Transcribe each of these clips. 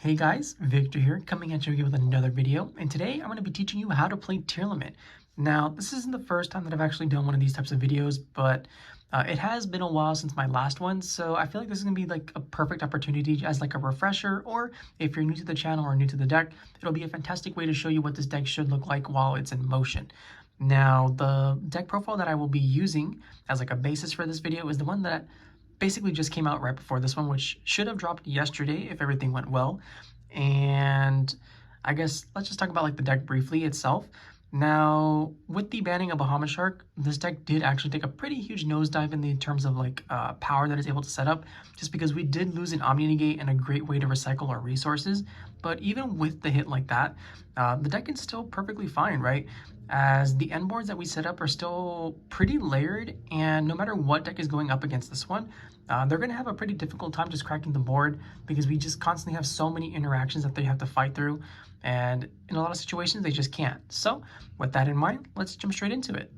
Hey guys, Victor here, coming at you again with another video, and today I'm going to be teaching you how to play Tearlament. Now, this isn't the first time that I've actually done one of these types of videos, but it has been a while since my last one, so I feel like this is going to be like a perfect opportunity as like a refresher, or if you're new to the channel or new to the deck, it'll be a fantastic way to show you what this deck should look like while it's in motion. Now, the deck profile that I will be using as like a basis for this video is the one that basically just came out right before this one, which should have dropped yesterday if everything went well. And I guess let's just talk about like the deck briefly itself. Now, with the banning of Bahama Shark, this deck did actually take a pretty huge nosedive in the terms of like power that it's able to set up, just because we did lose an Omni Negate and a great way to recycle our resources. But even with the hit like that, the deck is still perfectly fine, right? As the end boards that we set up are still pretty layered, and no matter what deck is going up against this one, they're going to have a pretty difficult time just cracking the board, because we just constantly have so many interactions that they have to fight through, and in a lot of situations they just can't. So with that in mind, let's jump straight into it.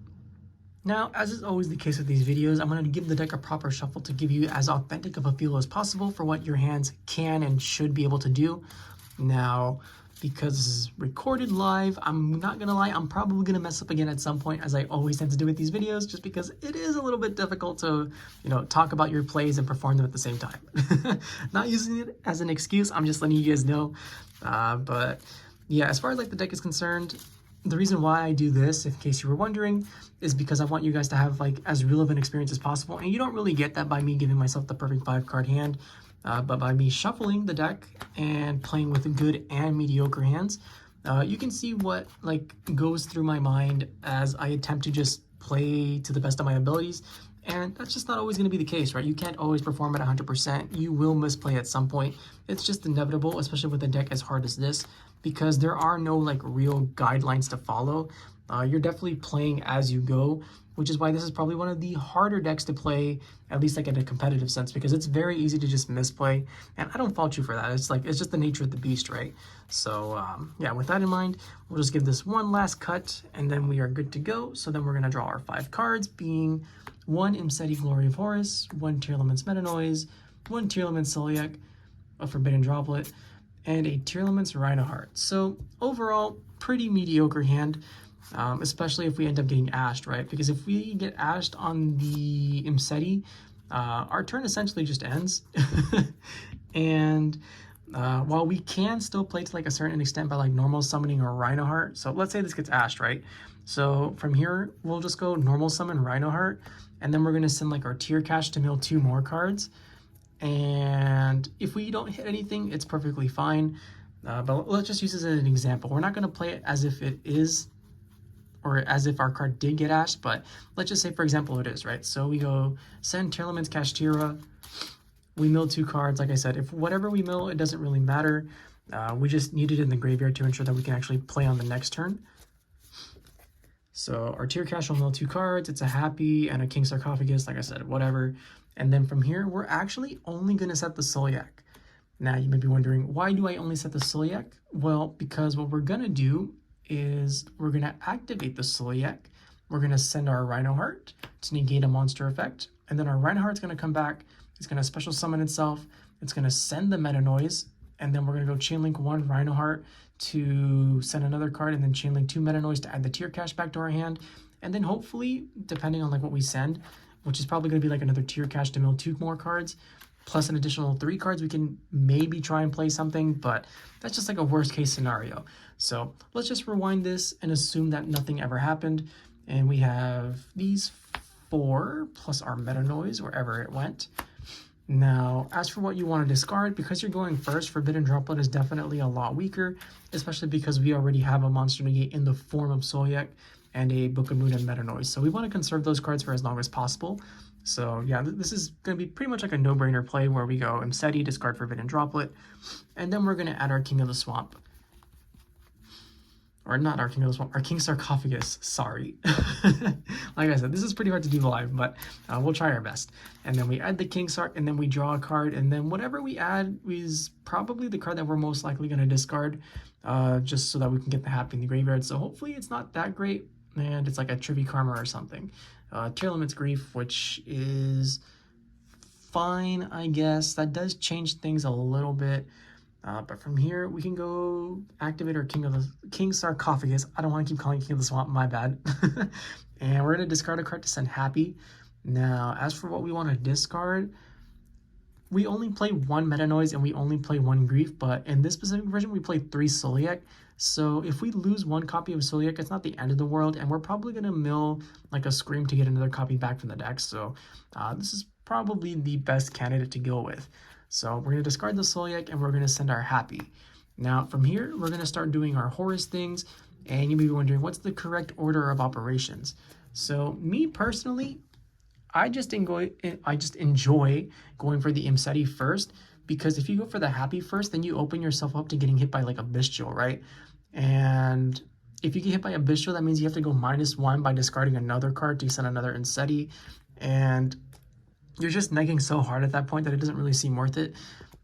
Now, as is always the case with these videos, I'm going to give the deck a proper shuffle to give you as authentic of a feel as possible for what your hands can and should be able to do. Now, because this is recorded live, I'm not gonna lie, I'm probably gonna mess up again at some point, as I always tend to do with these videos, just because it is a little bit difficult to, talk about your plays and perform them at the same time. Not using it as an excuse, I'm just letting you guys know. But yeah, as far as like the deck is concerned, the reason why I do this, in case you were wondering, is because I want you guys to have like as real of an experience as possible, and you don't really get that by me giving myself the perfect 5-card hand. But by me shuffling the deck and playing with good and mediocre hands, you can see what like goes through my mind as I attempt to just play to the best of my abilities. And that's just not always going to be the case, right? You can't always perform at 100%. You will misplay at some point. It's just inevitable, especially with a deck as hard as this, because there are no like real guidelines to follow. You're definitely playing as you go, which is why this is probably one of the harder decks to play, at least like in a competitive sense, because it's very easy to just misplay, and I don't fault you for that. It's just the nature of the beast, right? So yeah, with that in mind, we'll just give this one last cut, and then we are good to go. So then we're gonna draw our 5 cards, being 1 Imseti Glory of Horus, 1 Tearlaments Meta Noise, 1 Tearlaments Soliac, a Forbidden Droplet, and a Tearlaments Rhinoheart. So overall, pretty mediocre hand. Especially if we end up getting ashed, right? Because if we get ashed on the Imseti, our turn essentially just ends. And while we can still play to like a certain extent by like normal summoning or Rhinoheart, so let's say this gets ashed, right? So from here, we'll just go normal summon Rhinoheart, and then we're going to send like our Tear Cache to mill 2 more cards. And if we don't hit anything, it's perfectly fine. But let's just use this as an example. We're not going to play it as if it is, or as if our card did get ashed, but let's just say, for example, it is, right? So we go send Tearlaments Kashtira, we mill 2 cards. Like I said, if whatever we mill, it doesn't really matter. We just need it in the graveyard to ensure that we can actually play on the next turn. So our Tear Cache will mill 2 cards. It's a Happy and a King Sarcophagus, like I said, whatever. And then from here, we're actually only going to set the Soliac. Now, you may be wondering, why do I only set the Soliac? Well, because what we're going to do is we're going to activate the Soliac. We're going to send our Rhinoheart to negate a monster effect, and then our Rhinoheart's going to come back. It's going to special summon itself. It's going to send the Meta Noise, and then we're going to go chainlink 1 Rhinoheart to send another card, and then chainlink 2 Meta Noise to add the Tear Cache back to our hand. And then hopefully, depending on like what we send, which is probably going to be like another Tear Cache to mill 2 more cards, plus an additional 3 cards, we can maybe try and play something, but that's just like a worst case scenario. So let's just rewind this and assume that nothing ever happened. And we have these 4 plus our Meta Noise wherever it went. Now, as for what you want to discard, because you're going first, Forbidden Droplet is definitely a lot weaker, especially because we already have a monster negate in the form of Soliac and a Book of Moon and Meta Noise. So we want to conserve those cards for as long as possible. So yeah, this is going to be pretty much like a no-brainer play where we go Imseti, discard Forbidden Droplet, and then we're going to add our King of the Swamp. Or not our King of the Swamp, our King Sarcophagus, sorry. Like I said, this is pretty hard to do live, but we'll try our best. And then we add the King Sarc, and then we draw a card, and then whatever we add is probably the card that we're most likely going to discard, just so that we can get the Happy in the graveyard. So hopefully it's not that great, and it's like a Trivy Karma or something. Tearlaments Grief, which is fine, I guess. That does change things a little bit. But from here, we can go activate our King Sarcophagus. I don't want to keep calling King of the Swamp, my bad. And we're going to discard a card to send Happy. Now, as for what we want to discard, we only play one Meta Noise and we only play one Grief, but in this specific version, we play 3 Soliac. So if we lose one copy of Soliac, it's not the end of the world, and we're probably going to mill like a Scream to get another copy back from the deck. So this is probably the best candidate to go with. So we're going to discard the Soliac and we're going to send our Happy. Now from here, we're going to start doing our Horus things, and you may be wondering, what's the correct order of operations? So me personally, I just enjoy going for the Imseti first, because if you go for the Happy first, then you open yourself up to getting hit by like a Bestial, right? And if you get hit by a Bestial, that means you have to go -1 by discarding another card to send another Imseti, and you're just negging so hard at that point that it doesn't really seem worth it.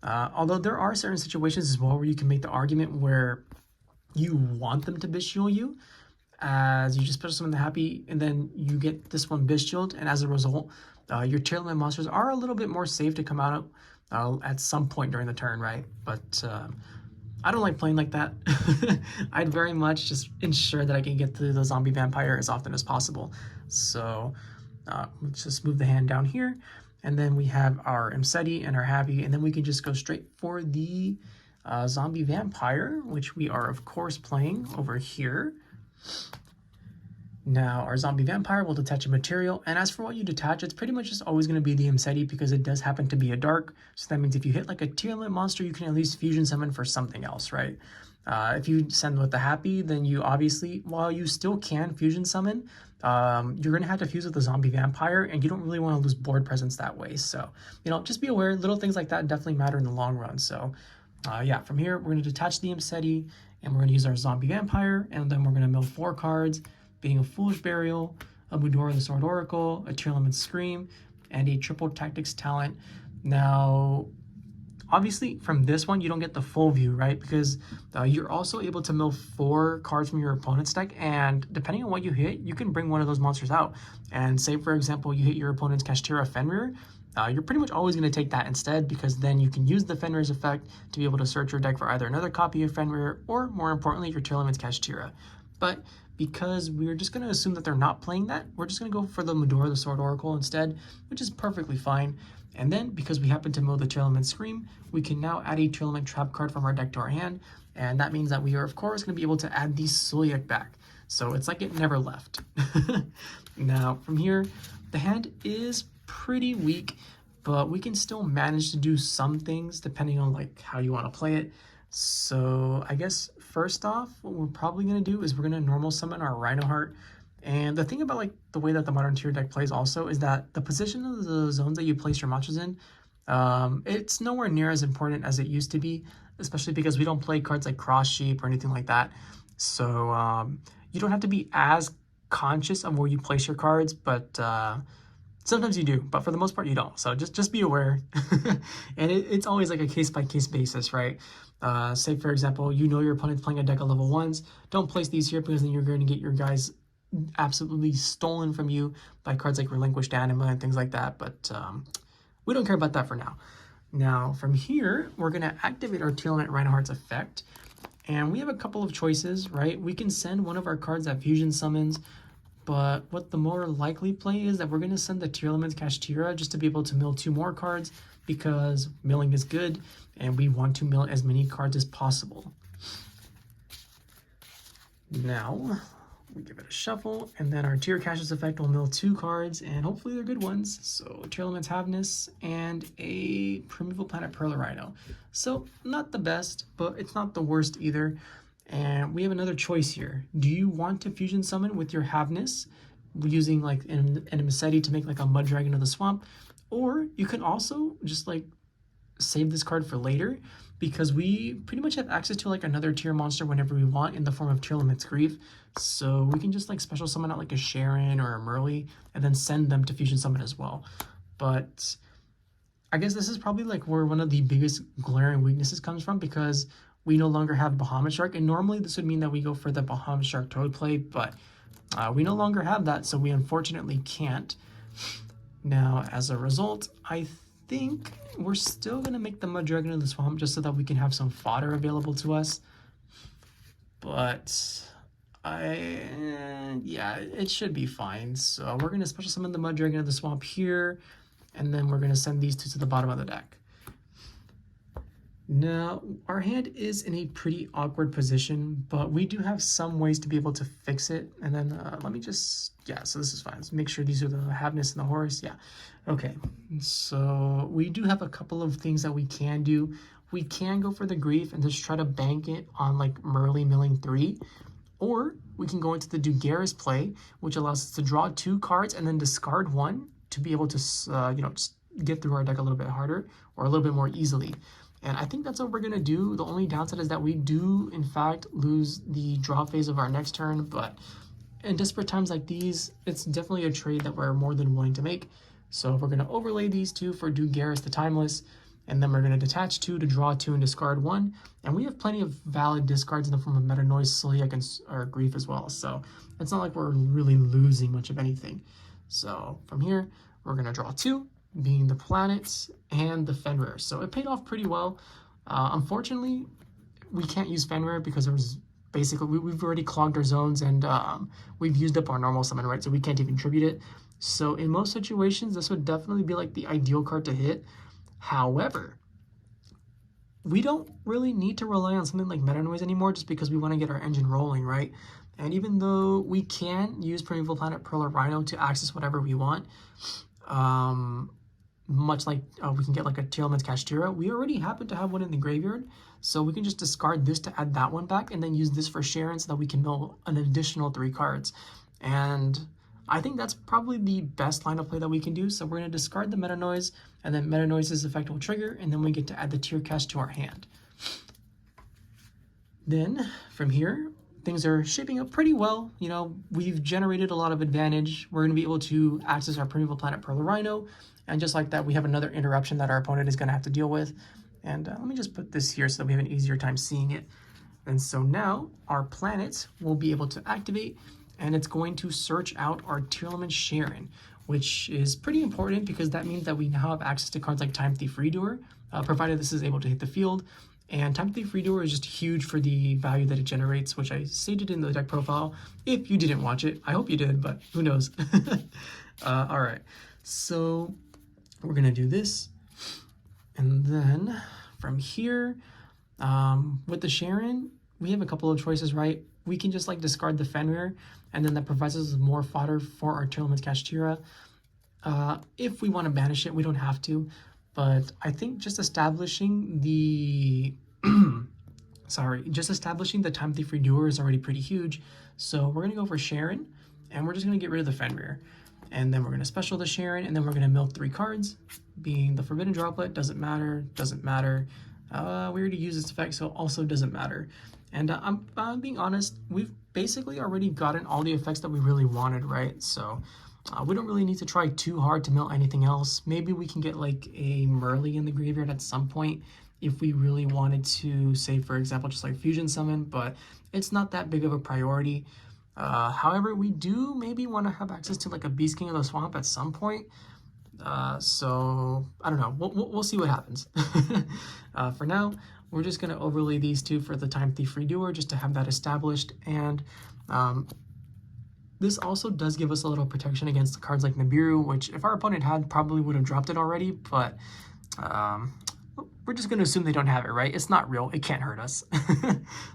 Although there are certain situations as well where you can make the argument where you want them to Bestial you, as you just special summon the Happy, and then you get this one Bestialed, and as a result, your Tearlaments monsters are a little bit more safe to come out at some point during the turn, right? But I don't like playing like that. I'd very much just ensure that I can get to the zombie vampire as often as possible. So let's just move the hand down here, and then we have our Imseti and our Happy, and then we can just go straight for the zombie vampire, which we are of course playing over here. Now our zombie vampire will detach a material, and as for what you detach, it's pretty much just always going to be the Imseti, because it does happen to be a dark. So that means if you hit like a Tearlaments monster, you can at least fusion summon for something else, right? If you send with the Happy, then you obviously, while you still can fusion summon, you're going to have to fuse with the zombie vampire, and you don't really want to lose board presence that way. So, you know, just be aware, little things like that definitely matter in the long run. So yeah, from here, we're going to detach the Imseti, and we're going to use our zombie vampire, and then we're going to mill 4 cards, being a Foolish Burial, a Mudora the Sword Oracle, a Tearlaments Scream, and a Triple Tactics Talent. Now, obviously, from this one, you don't get the full view, right? Because you're also able to mill 4 cards from your opponent's deck, and depending on what you hit, you can bring one of those monsters out. And say, for example, you hit your opponent's Kashtira Fenrir, you're pretty much always going to take that instead, because then you can use the Fenrir's effect to be able to search your deck for either another copy of Fenrir, or more importantly, your Tearlaments Kashtira. But because we're just going to assume that they're not playing that, we're just going to go for the Mudora the Sword Oracle instead, which is perfectly fine. And then, because we happen to mill the Tearlaments Scream, we can now add a Tearlament Trap card from our deck to our hand, and that means that we are, of course, going to be able to add the Soliac back. So it's like it never left. Now, from here, the hand is pretty weak, but we can still manage to do some things depending on like how you want to play it. So I guess first off, what we're probably going to do is we're going to normal summon our Rhinoheart. And the thing about like the way that the Modern Tier deck plays also is that the position of the zones that you place your monsters in, it's nowhere near as important as it used to be, especially because we don't play cards like Cross Sheep or anything like that. So you don't have to be as conscious of where you place your cards, but sometimes you do, but for the most part you don't. So just be aware. And it's always like a case-by-case basis, right? Say, for example, you know your opponent's playing a deck of level 1s. Don't place these here, because then you're going to get your guys absolutely stolen from you by cards like Relinquished Anima and things like that. But we don't care about that for now. Now, from here, we're going to activate our Tearlaments Rhinoheart's effect. And we have a couple of choices, right? We can send one of our cards that fusion summons, but what the more likely play is that we're going to send the Tearlaments Kashtira just to be able to mill 2 more cards, because milling is good, and we want to mill as many cards as possible. Now, we give it a shuffle, and then our Tear Cash's effect will mill 2 cards, and hopefully they're good ones. So, Tearlaments Havness and a Primeval Planet Perla Rhino. So, not the best, but it's not the worst either. And we have another choice here. Do you want to fusion summon with your Havness, using like an Imseti to make like a Mud Dragon of the Swamp? Or you can also just like save this card for later, because we pretty much have access to like another tier monster whenever we want in the form of Tearlaments Grief. So we can just like special summon out like a Sharon or a Merle, and then send them to fusion summon as well. But I guess this is probably like where one of the biggest glaring weaknesses comes from, because we no longer have Bahamut Shark, and normally this would mean that we go for the Bahamut Shark Toad play, but we no longer have that, so we unfortunately can't. Now, as a result, I think we're still going to make the Mud Dragon of the Swamp just so that we can have some fodder available to us. But yeah, it should be fine. So we're going to special summon the Mud Dragon of the Swamp here, and then we're going to send these two to the bottom of the deck. Now, our hand is in a pretty awkward position, but we do have some ways to be able to fix it. And then let me just, yeah, so this is fine. Let's make sure these are the Havness and the Horus. Yeah, okay. So we do have a couple of things that we can do. We can go for the Grief and just try to bank it on like Merly Milling 3. Or we can go into the Dugaris play, which allows us to draw 2 cards and then discard 1 to be able to, just get through our deck a little bit harder or a little bit more easily. And I think that's what we're going to do. The only downside is that we do, in fact, lose the draw phase of our next turn. But in desperate times like these, it's definitely a trade that we're more than willing to make. So we're going to overlay these 2 for Dugaris the Timeless. And then we're going to detach 2 to draw 2 and discard 1. And we have plenty of valid discards in the form of Meta Noise, Celiac, and Grief as well. So it's not like we're really losing much of anything. So from here, we're going to draw 2. Being the planets and the Fenrir. So it paid off pretty well. Unfortunately, we can't use Fenrir because there's basically, we've already clogged our zones and we've used up our normal summon, right? So we can't even tribute it. So in most situations, this would definitely be like the ideal card to hit. However, we don't really need to rely on something like Meta Noise anymore just because we want to get our engine rolling, right? And even though we can use Primeval Planet, Pearl, or Rhino to access whatever we want, much like we can get like a Tearlaments Kashtira, we already happen to have one in the graveyard, so we can just discard this to add that one back and then use this for Sharon so that we can mill an additional 3 cards. And I think that's probably the best line of play that we can do. So we're going to discard the Meta Noise, and then Meta Noise's effect will trigger, and then we get to add the Tear Cast to our hand. Then from here, things are shaping up pretty well. You know, we've generated a lot of advantage. We're going to be able to access our Primeval Planet, Pearl, or Rhino. And just like that, we have another interruption that our opponent is going to have to deal with. And let me just put this here so that we have an easier time seeing it. And so now our planet will be able to activate, and it's going to search out our Tearlaments Sharon, which is pretty important because that means that we now have access to cards like Time Thief Redoer, provided this is able to hit the field. And Time Thief Redoer is just huge for the value that it generates, which I stated in the deck profile. If you didn't watch it, I hope you did, but who knows. All right, so we're going to do this. And then from here, with the Sharon, we have a couple of choices, right? We can just like discard the Fenrir, and then that provides us with more fodder for our Tearlaments Kashtira. If we want to banish it, we don't have to. But I think just establishing the just establishing the Time Thief Redoer is already pretty huge. So we're gonna go for Sharon, and we're just gonna get rid of the Fenrir. And then we're gonna special the Sharon, and then we're gonna mill 3 cards, being the Forbidden Droplet, doesn't matter. We already used this effect, so also doesn't matter. And I'm being honest, we've basically already gotten all the effects that we really wanted, right? So we don't really need to try too hard to mill anything else. Maybe we can get like a Merly in the graveyard at some point if we really wanted to, say, for example, just like Fusion Summon, but it's not that big of a priority. However, we do maybe want to have access to like a Beast King of the Swamp at some point. So I don't know, we'll see what happens. For now, we're just going to overlay these 2 for the Time Thief Redoer just to have that established. And this also does give us a little protection against the cards like Nibiru, which if our opponent had, probably would have dropped it already, but we're just going to assume they don't have it, right? It's not real. It can't hurt us.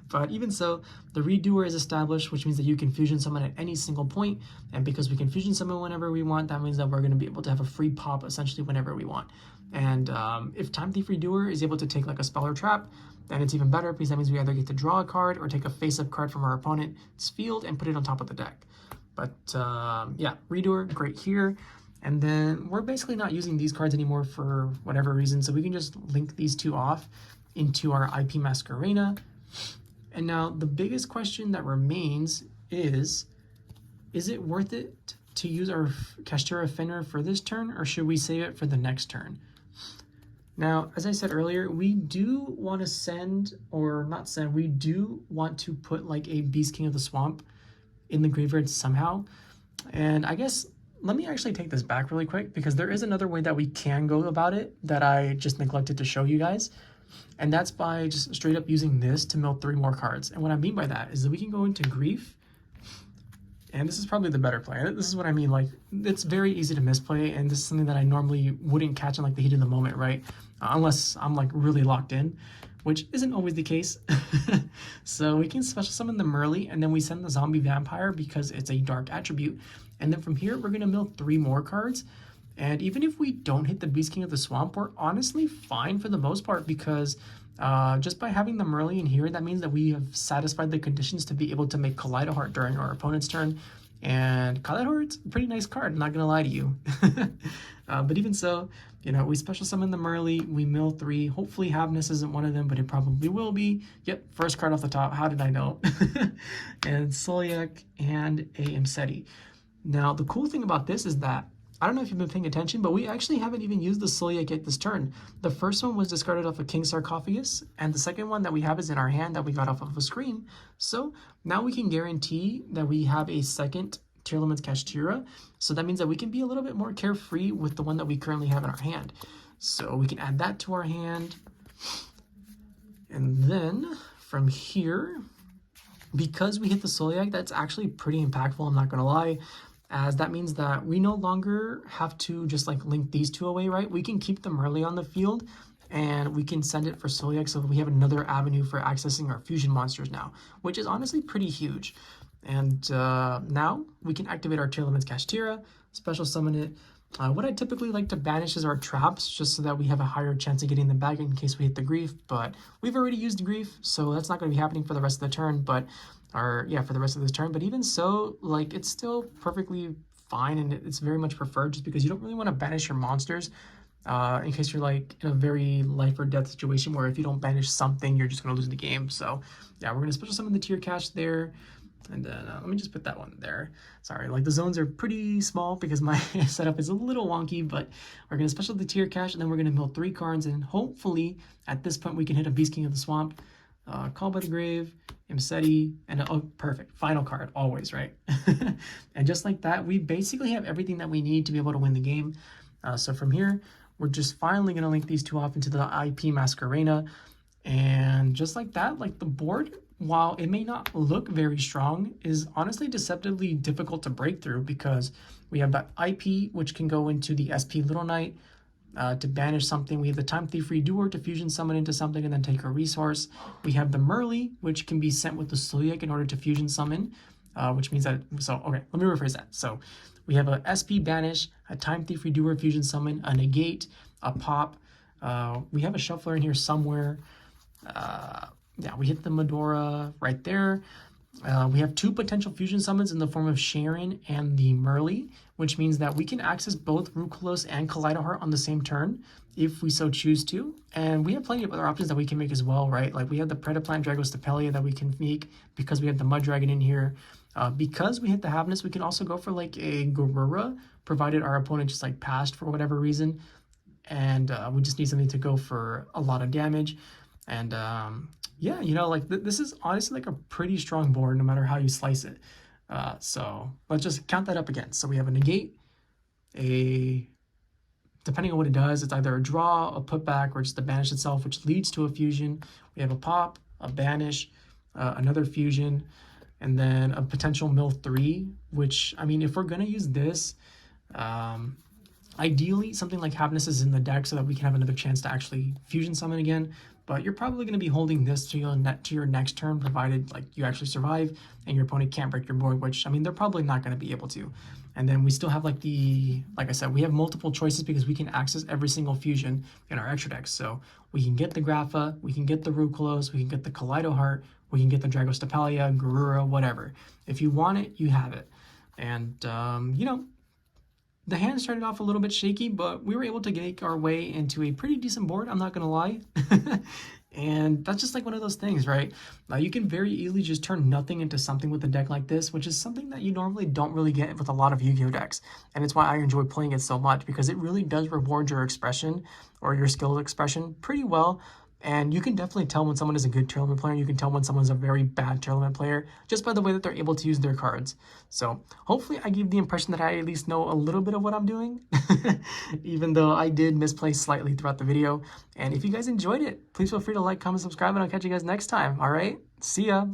But even so, the Redoer is established, which means that you can Fusion Summon at any single point. And because we can Fusion Summon whenever we want, that means that we're going to be able to have a free pop essentially whenever we want. And if Time Thief Redoer is able to take like a spell or trap, then it's even better because that means we either get to draw a card or take a face-up card from our opponent's field and put it on top of the deck. But yeah, Redoer, great here. And then we're basically not using these cards anymore for whatever reason, so we can just link these 2 off into our IP Masquerena. And now the biggest question that remains is it worth it to use our Kashtira Fenrir for this turn, or should we save it for the next turn? Now, as I said earlier, we do want to send, or not send, we do want to put like a Beast King of the Swamp in the graveyard somehow. And I guess let me actually take this back really quick because there is another way that we can go about it that I just neglected to show you guys. And that's by just straight up using this to mill 3 more cards. And what I mean by that is that we can go into Grief. And this is probably the better play. This is what I mean, like, it's very easy to misplay, and this is something that I normally wouldn't catch in like the heat of the moment, right? Unless I'm like really locked in, which isn't always the case. So we can special summon the Merly, and then we send the Zombie Vampire because it's a dark attribute. And then from here, we're gonna mill 3 more cards. And even if we don't hit the Beast King of the Swamp, we're honestly fine for the most part because just by having the Merly in here, that means that we have satisfied the conditions to be able to make Kaleido Heart during our opponent's turn. And Kaleido Heart's a pretty nice card, I'm not gonna lie to you. But even so, you know, we special summon the Merly, we mill 3. Hopefully Havness isn't one of them, but it probably will be. Yep, first card off the top, how did I know? And Solyak and a Imseti. Now, the cool thing about this is that I don't know if you've been paying attention, but we actually haven't even used the Solyak yet this turn. The first one was discarded off of King Sarcophagus, and the second one that we have is in our hand that we got off of a Scream. So now we can guarantee that we have a second Tearlaments Kashtira, so that means that we can be a little bit more carefree with the one that we currently have in our hand. So we can add that to our hand, and then from here, because we hit the Solyak, that's actually pretty impactful, I'm not gonna lie, as that means that we no longer have to just like link these 2 away, right? We can keep them early on the field and we can send it for Solyak, so we have another avenue for accessing our fusion monsters now, which is honestly pretty huge. And now we can activate our Tearlaments Kashtira, special summon it. What I typically like to banish is our traps, just so that we have a higher chance of getting them back in case we hit the Grief, but we've already used Grief, so that's not going to be happening for the rest of the turn, but for the rest of this turn. But even so, like, it's still perfectly fine, and it's very much preferred just because you don't really want to banish your monsters in case you're like in a very life or death situation where if you don't banish something, you're just going to lose the game. So yeah, we're going to special summon the Tear Cache there. And then let me just put that one there. Sorry, like the zones are pretty small because my setup is a little wonky, but we're going to special the Tear Cache, and then we're going to mill 3 cards, and hopefully at this point we can hit a Beast King of the Swamp, Call by the Grave, Imseti, and oh, perfect, final card, always, right? And just like that, we basically have everything that we need to be able to win the game. So from here, we're just finally going to link these 2 off into the IP Masquerena, and just like that, like the board, while it may not look very strong, is honestly deceptively difficult to break through because we have that IP, which can go into the SP Little Knight to banish something. We have the Time Thief Redoer to fusion summon into something and then take a resource. We have the Merly, which can be sent with the Solyak in order to fusion summon, which means that, so, okay, let me rephrase that. So we have a SP Banish, a Time Thief Redoer fusion summon, a Negate, a Pop. We have a Shuffler in here somewhere. Yeah, we hit the Medora right there. We have 2 potential fusion summons in the form of Sharon and the Merly, which means that we can access both Rukolos and Kaleido Heart on the same turn if we so choose to. And we have plenty of other options that we can make as well, right? Like we have the Predaplant Dragostapelia that we can make because we have the Mud Dragon in here. Because we hit the Havness, we can also go for like a Garura, provided our opponent just like passed for whatever reason. And we just need something to go for a lot of damage. And yeah, you know, like this is honestly like a pretty strong board no matter how you slice it. So let's just count that up again. So we have a Negate, depending on what it does, it's either a draw, a putback, or just a banish itself, which leads to a fusion. We have a Pop, a Banish, another fusion, and then a potential mill 3, which, I mean, if we're going to use this, ideally something like Havness is in the deck so that we can have another chance to actually fusion summon again. But you're probably going to be holding this to your next turn, provided like you actually survive and your opponent can't break your board, which, I mean, they're probably not going to be able to. And then we still have like like I said, we have multiple choices because we can access every single fusion in our extra decks. So we can get the Grapha, we can get the Rukolos, we can get the Kaleido Heart, we can get the Dragostapelia, Garura, whatever. If you want it, you have it. And, you know, the hand started off a little bit shaky, but we were able to make our way into a pretty decent board, I'm not going to lie. And that's just like one of those things, right? You can very easily just turn nothing into something with a deck like this, which is something that you normally don't really get with a lot of Yu-Gi-Oh decks. And it's why I enjoy playing it so much, because it really does reward your expression or your skill expression pretty well. And you can definitely tell when someone is a good Tearlament player. You can tell when someone's a very bad Tearlament player just by the way that they're able to use their cards. So hopefully I give the impression that I at least know a little bit of what I'm doing, even though I did misplay slightly throughout the video. And if you guys enjoyed it, please feel free to like, comment, subscribe, and I'll catch you guys next time. All right, see ya.